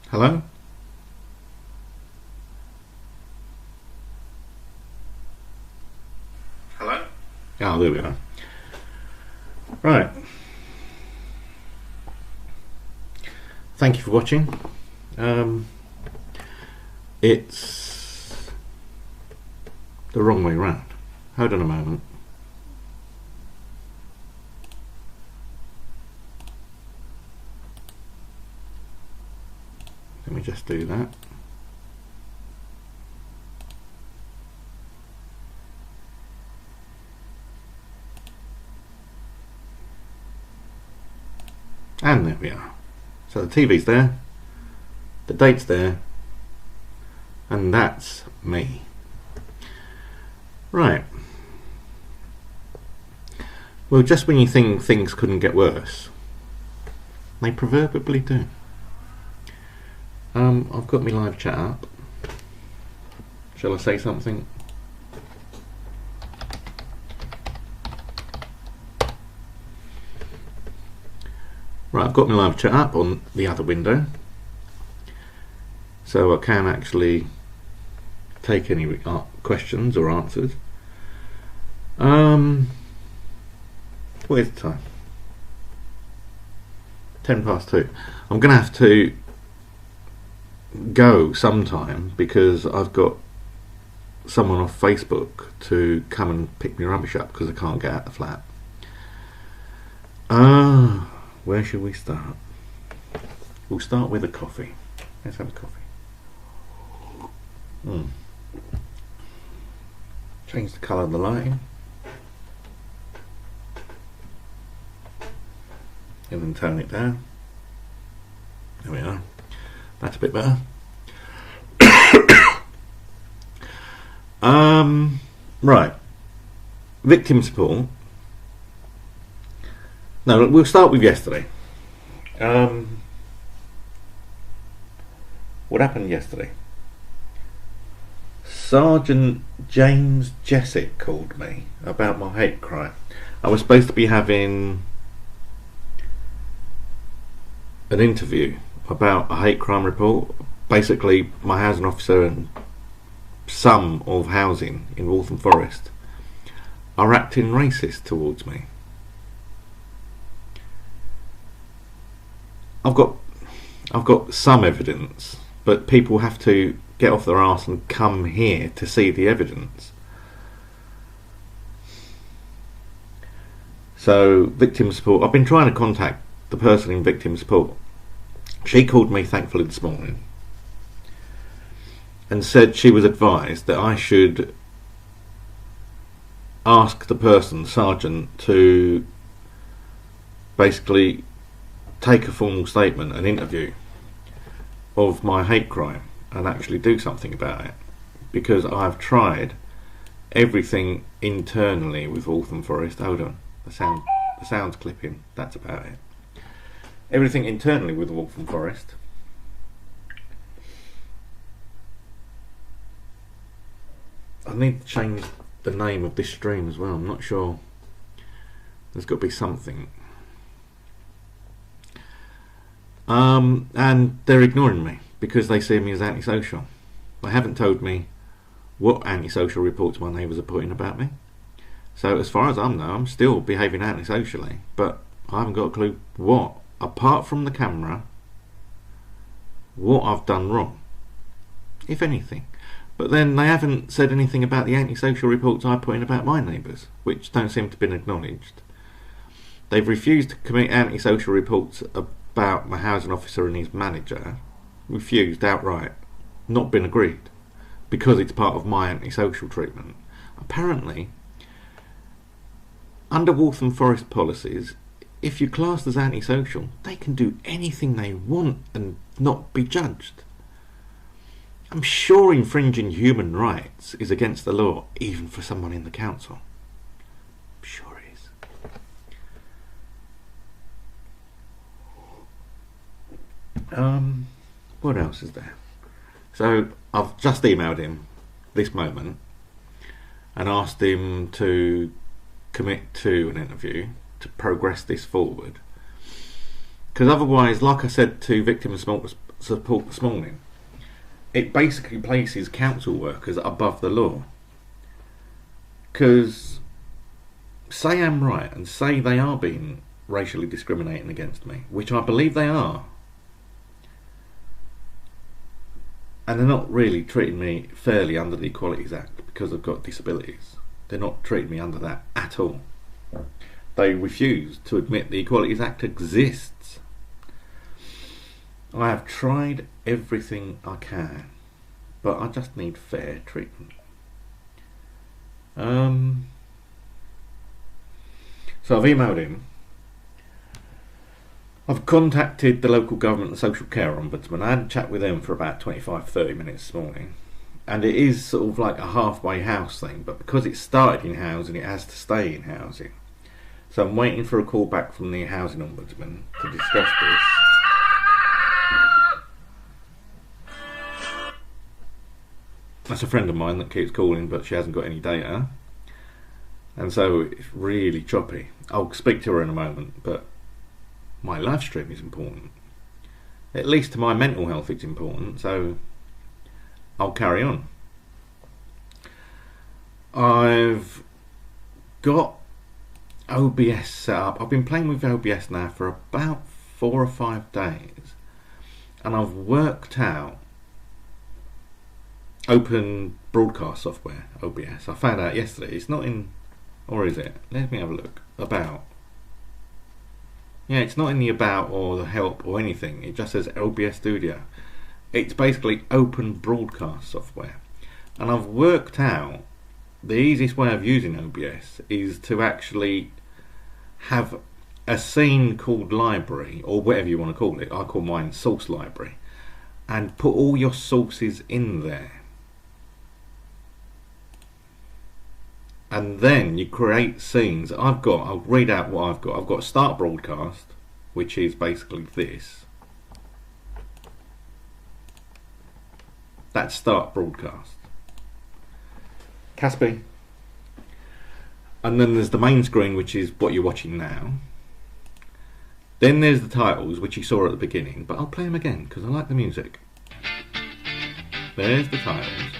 Hello? Hello? Oh, there we are. Right. Thank you for watching. It's the wrong way round. Hold on a moment. Let me just do that. And there we are. So the TV's there, the date's there, and that's me. Right. Well, just when you think things couldn't get worse, they proverbially do. I've got my live chat up. Shall I say something? Right, I've got my live chat up on the other window, so I can actually take any questions or answers. Where's the time? 2:10. I'm going to have to go sometime because I've got someone off Facebook to come and pick my rubbish up because I can't get out the flat. Where should we start? We'll start with a coffee. Let's have a coffee. Change the colour of the lighting. And then tone it down. There we are. That's a bit better. Right. Victim support. No, we'll start with yesterday. What happened yesterday? Sergeant James Jessic called me about my hate crime. I was supposed to be having an interview about a hate crime report. Basically, my housing officer and some of housing in Waltham Forest are acting racist towards me. I've got some evidence, but people have to get off their arse and come here to see the evidence. So, victim support. I've been trying to contact the person in victim support. She called me, thankfully, this morning and said she was advised that I should ask the person, sergeant, to basically take a formal statement, an interview of my hate crime and actually do something about it, because I've tried everything internally with Waltham Forest. Hold on, the sound's clipping. That's about it. Everything internally with Waltham Forest. I need to change the name of this stream as well. I'm not sure. There's got to be something. And they're ignoring me because they see me as antisocial. They haven't told me what antisocial reports my neighbours are putting about me. So as far as I know, I'm still behaving antisocially, but I haven't got a clue what, apart from the camera, what I've done wrong, if anything. But then they haven't said anything about the antisocial reports I put in about my neighbours, which don't seem to have been acknowledged. They've refused to commit antisocial reports about my housing officer and his manager. Refused outright. Not been agreed. Because it's part of my antisocial treatment. Apparently, under Waltham Forest policies, if you're classed as antisocial, they can do anything they want and not be judged. I'm sure infringing human rights is against the law, even for someone in the council. I'm sure it is. What else is there? So I've just emailed him this moment and asked him to commit to an interview to progress this forward, because otherwise, like I said to victim support support this morning, it basically places council workers above the law. Because say I'm right and say they are being racially discriminating against me, which I believe they are, and they're not really treating me fairly under the Equalities Act because I've got disabilities. They're not treating me under that at all. They refuse to admit the Equalities Act exists. I have tried everything I can, but I just need fair treatment. So I've emailed him. I've contacted the local government and social care ombudsman. I had a chat with them for about 25-30 minutes this morning. And it is sort of like a halfway house thing, but because it started in housing, it has to stay in housing. So I'm waiting for a call back from the housing ombudsman to discuss this. That's a friend of mine that keeps calling, but she hasn't got any data. And so it's really choppy. I'll speak to her in a moment, but my live stream is important. At least to my mental health it's important, so I'll carry on. I've got OBS set up. I've been playing with OBS now for about 4 or 5 days, and I've worked out open broadcast software, OBS. I found out yesterday it's not in, or is it? Let me have a look. About. Yeah, it's not in the about or the help or anything. It just says OBS Studio. It's basically open broadcast software. And I've worked out the easiest way of using OBS is to actually have a scene called library, or whatever you want to call it. I call mine source library. And put all your sources in there. And then you create scenes. I'll read out what I've got. I've got start broadcast, which is basically this. That's start broadcast. Caspi. And then there's the main screen, which is what you're watching now. Then there's the titles, which you saw at the beginning, but I'll play them again because I like the music. There's the titles.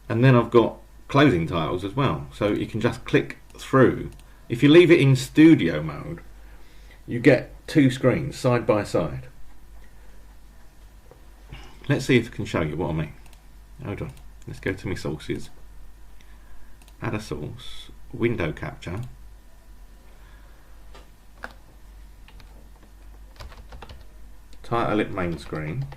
And then I've got closing titles as well, so you can just click through. If you leave it in studio mode, you get 2 screens side by side. Let's see if I can show you what I mean. Hold on, let's go to my sources. Add a source, window capture. Title it main screen.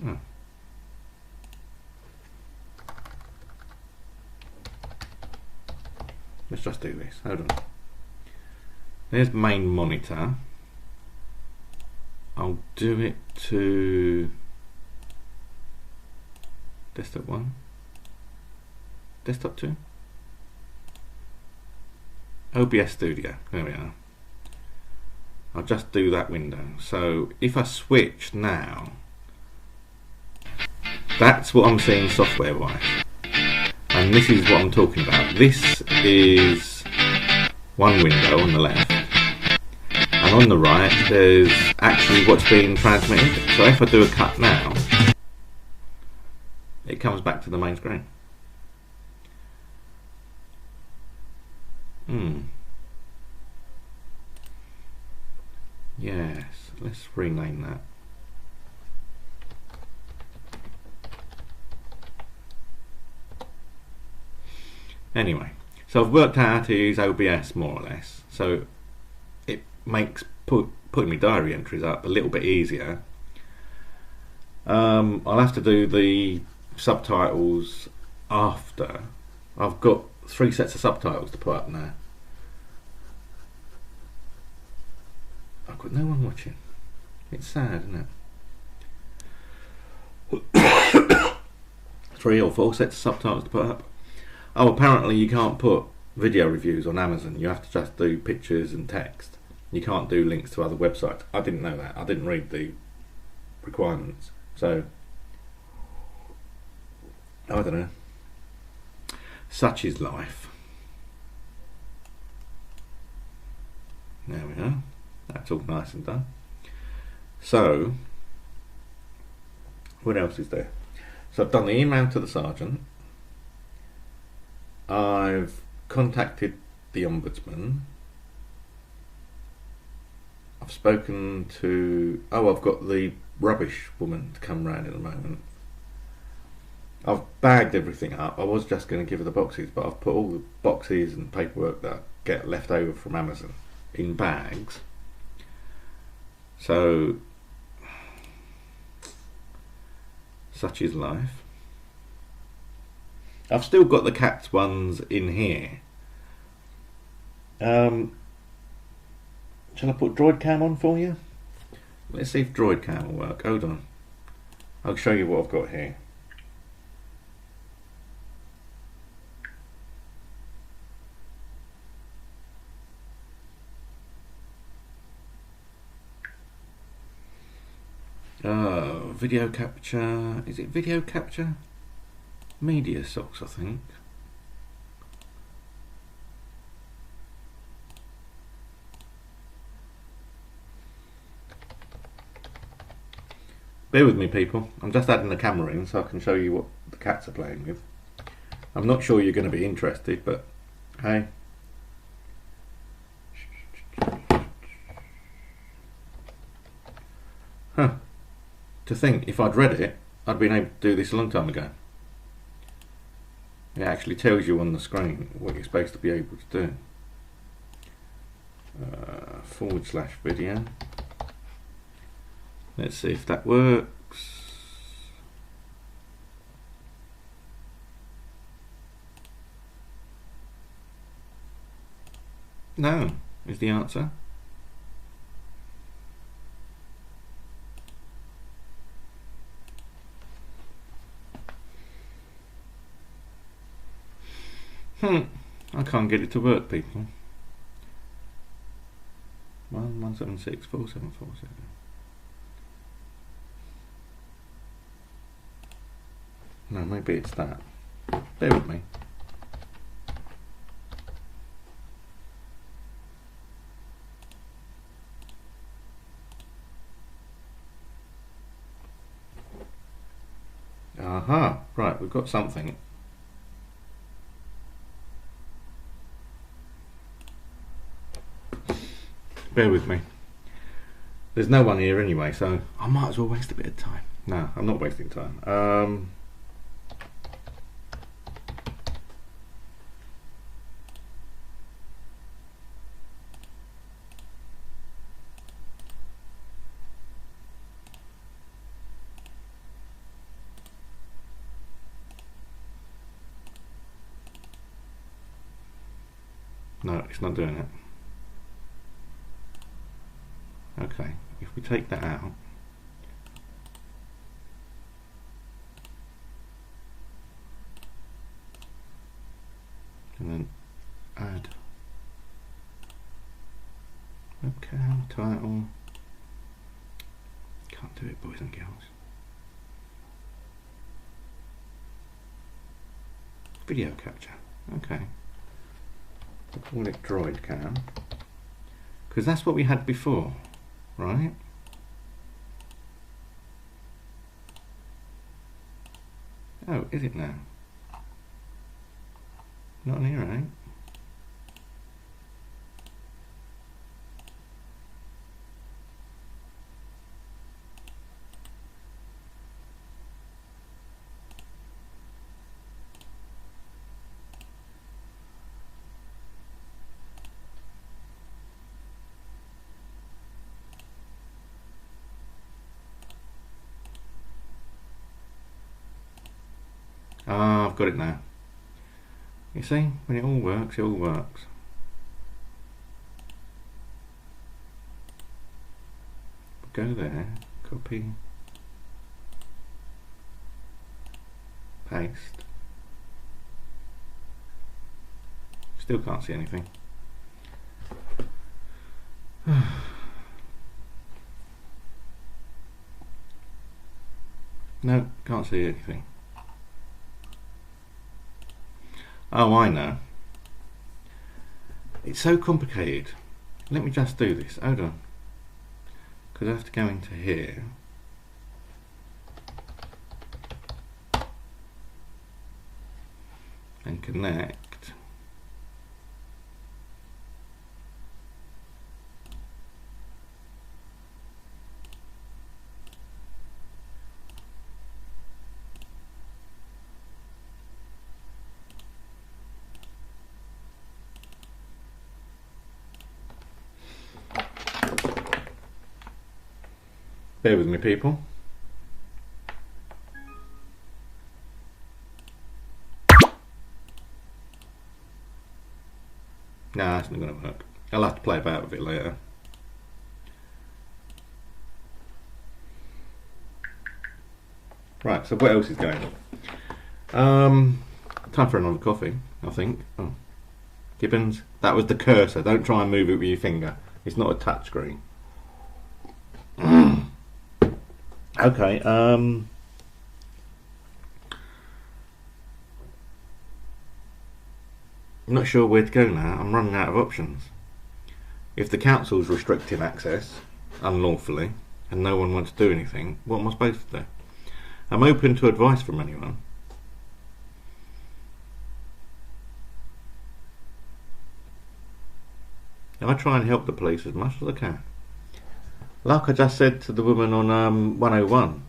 Oh. Let's just do this. Hold on. There's main monitor. I'll do it to desktop 1, desktop 2, OBS Studio. There we are. I'll just do that window. So if I switch now, that's what I'm seeing software wise, and this is what I'm talking about. This is one window on the left, and on the right there's actually what's being transmitted. So if I do a cut now, it comes back to the main screen. Yes, let's rename that. Anyway, so I've worked out how to use OBS more or less, so it makes putting my diary entries up a little bit easier. I'll have to do the subtitles after. I've got 3 sets of subtitles to put up now. I've got no one watching. It's sad, isn't it? 3 or 4 sets of subtitles to put up. Oh, apparently you can't put video reviews on Amazon. You have to just do pictures and text. You can't do links to other websites. I didn't know that. I didn't read the requirements. So, I don't know. Such is life. There we are. That's all nice and done. So, what else is there? So I've done the email to the sergeant. I've contacted the Ombudsman. I've spoken to... Oh, I've got the rubbish woman to come round in a moment. I've bagged everything up. I was just going to give her the boxes, but I've put all the boxes and paperwork that get left over from Amazon in bags. So, such is life. I've still got the cats ones in here. Shall I put Droid Cam on for you? Let's see if Droid Cam will work. Hold on. I'll show you what I've got here. Video capture. Is it video capture? Media Socks, I think. Bear with me, people. I'm just adding the camera in so I can show you what the cats are playing with. I'm not sure you're going to be interested, but hey. Huh. To think, if I'd read it, I'd been able to do this a long time ago. It actually tells you on the screen what you're supposed to be able to do. /video. Let's see if that works. No, is the answer. I can't get it to work, people. 1764747. No, maybe it's that. Bear with me. Aha, right, we've got something. Bear with me. There's no one here anyway, so I might as well waste a bit of time. No, I'm not wasting time. No, it's not doing it. Okay, if we take that out, and then add webcam, title, can't do it, boys and girls. Video capture, okay. We'll call it Droid Cam, because that's what we had before. Right? Oh, is it now? Not on here, right? Ah, I've got it now. You see, when it all works, it all works. Go there, copy, paste. Still can't see anything. No, can't see anything. Oh, I know. It's so complicated. Let me just do this. Hold on. Because I have to go into here. And connect. Bear with me, people. Nah, it's not going to work. I'll have to play about with it later. Right, so what else is going on? Time for another coffee, I think. Oh. Gibbons, that was the cursor. Don't try and move it with your finger. It's not a touch screen. Okay, I'm not sure where to go now. I'm running out of options. If the council's restricting access unlawfully and no one wants to do anything, what am I supposed to do? I'm open to advice from anyone. I try and help the police as much as I can. Like I just said to the woman on 101,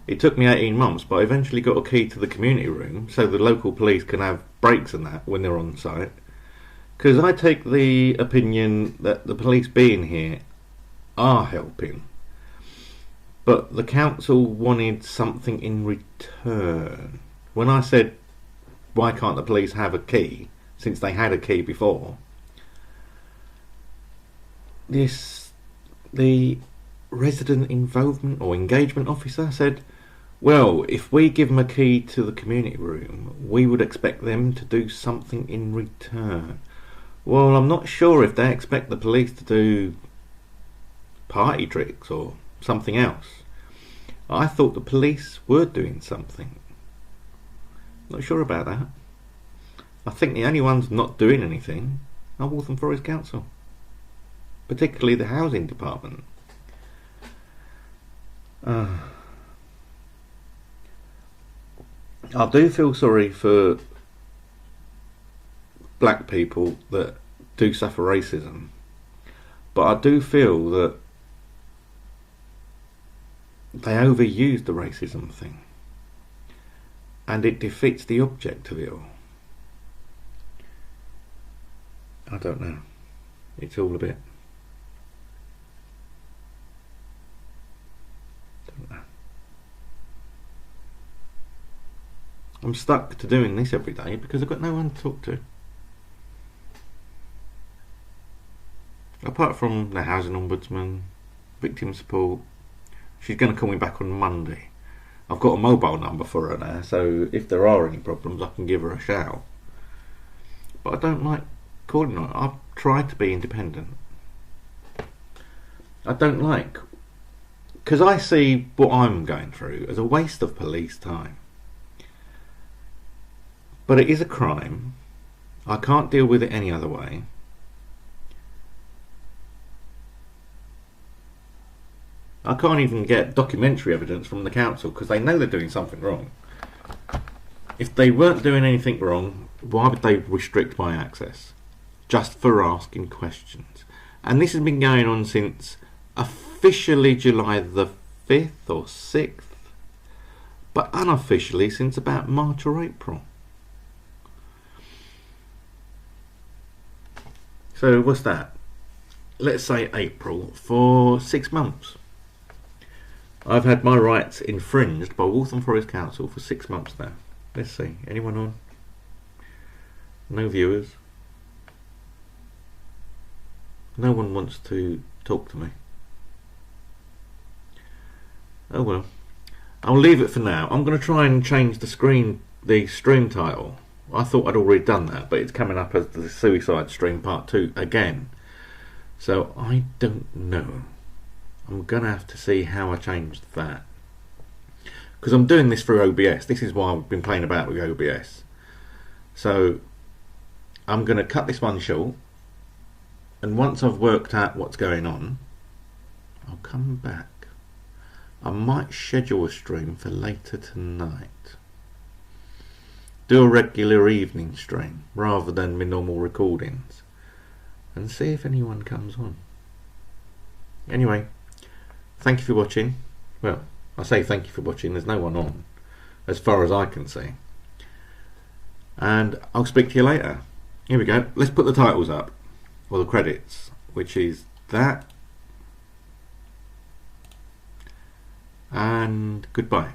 it took me 18 months, but I eventually got a key to the community room so the local police can have breaks and that when they're on site. Because I take the opinion that the police being here are helping, but the council wanted something in return. When I said, why can't the police have a key, since they had a key before, the resident involvement or engagement officer said, well, if we give them a key to the community room, we would expect them to do something in return. Well, I'm not sure if they expect the police to do party tricks or something else. I thought the police were doing something. Not sure about that. I think the only ones not doing anything are Waltham Forest Council, particularly the housing department. I do feel sorry for black people that do suffer racism, but I do feel that they overuse the racism thing and it defeats the object of it all. I don't know. It's all a bit... I'm stuck to doing this every day because I've got no one to talk to. Apart from the housing ombudsman, victim support. She's going to call me back on Monday. I've got a mobile number for her now, so if there are any problems I can give her a shout. But I don't like calling her. I've tried to be independent. I don't like... because I see what I'm going through as a waste of police time. But it is a crime. I can't deal with it any other way. I can't even get documentary evidence from the council because they know they're doing something wrong. If they weren't doing anything wrong, why would they restrict my access? Just for asking questions. And this has been going on since officially July the 5th or 6th, but unofficially since about March or April. So what's that? Let's say April, for 6 months. I've had my rights infringed by Waltham Forest Council for 6 months now. Let's see, anyone on? No viewers. No one wants to talk to me. Oh well. I'll leave it for now. I'm going to try and change the stream title. I thought I'd already done that, but it's coming up as the Suicide Stream Part 2 again. So I don't know. I'm going to have to see how I changed that. Because I'm doing this through OBS. This is why I've been playing about with OBS. So I'm going to cut this one short, and once I've worked out what's going on, I'll come back. I might schedule a stream for later tonight. Do a regular evening stream rather than my normal recordings, and see if anyone comes on. Anyway, thank you for watching. Well, I say thank you for watching, there's no one on as far as I can see, and I'll speak to you later. Here we go, let's put the titles up, or the credits, which is that, and goodbye.